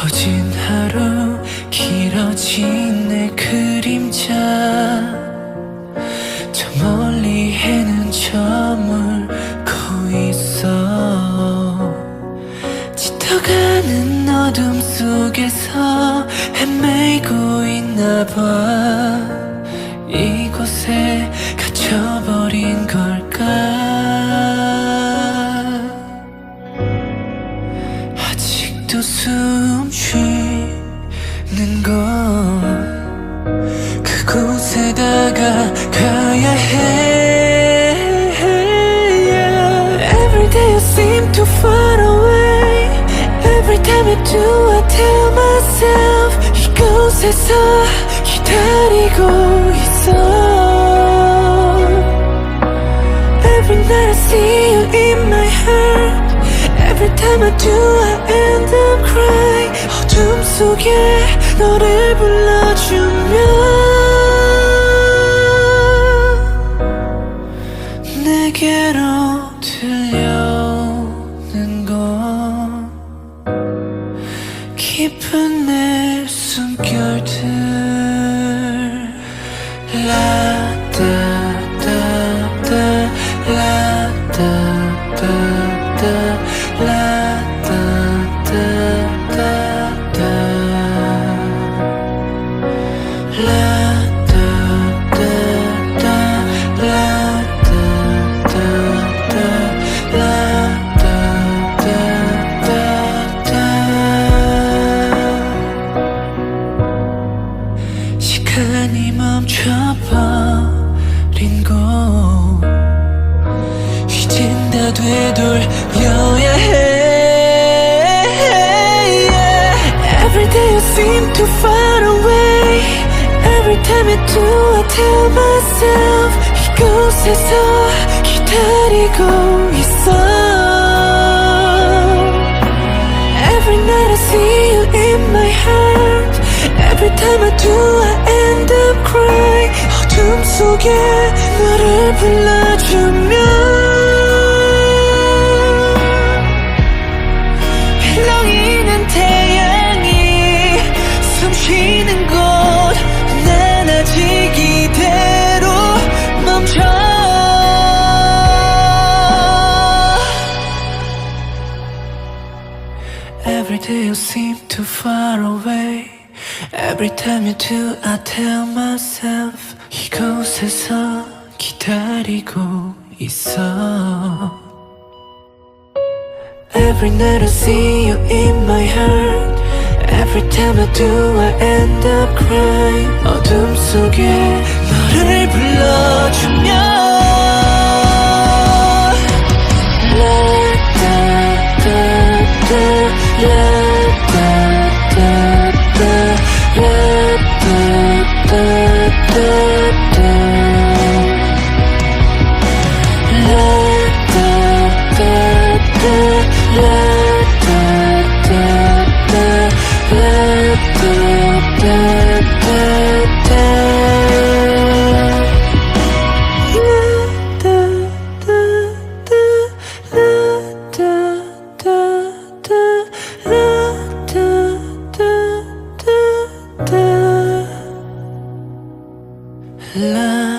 퍼진 하루 길어진 내 그림자 저 멀리 해는 저물고 있어 짙어가는 어둠 속에서 헤매고 있나봐 이곳에 갇혀버린 걸까 아직도 숨 쉬는 건 그곳에다가 가야 해 Every day I seem too far away Every time I do I tell myself 이곳에서 기다리고 있어 Every night I see you in my heart Every time I do I end up crying 어둠 속에 너를 불러주면 내게로 들려오는 건 깊은 내 숨결들 라따따따 라따따따 라따따따따 시간이 멈춰버린 곳 이젠 다 되돌려야 해 Every day I seem too far away Every time I do I tell myself 이곳에서 기다리고 있어 Every night I see you in my heart Every time I do I end up crying 어둠 속에 너를 불러주면 힐렁이는 태양이 숨쉬는 곳 난 아직 이대로 멈춰 Every day you seem too far away Every time you do I tell myself 이곳에서 기다리고 있어 Every night I see you in my heart Every time I do I end up crying 어둠 속에 너를 불러주면 La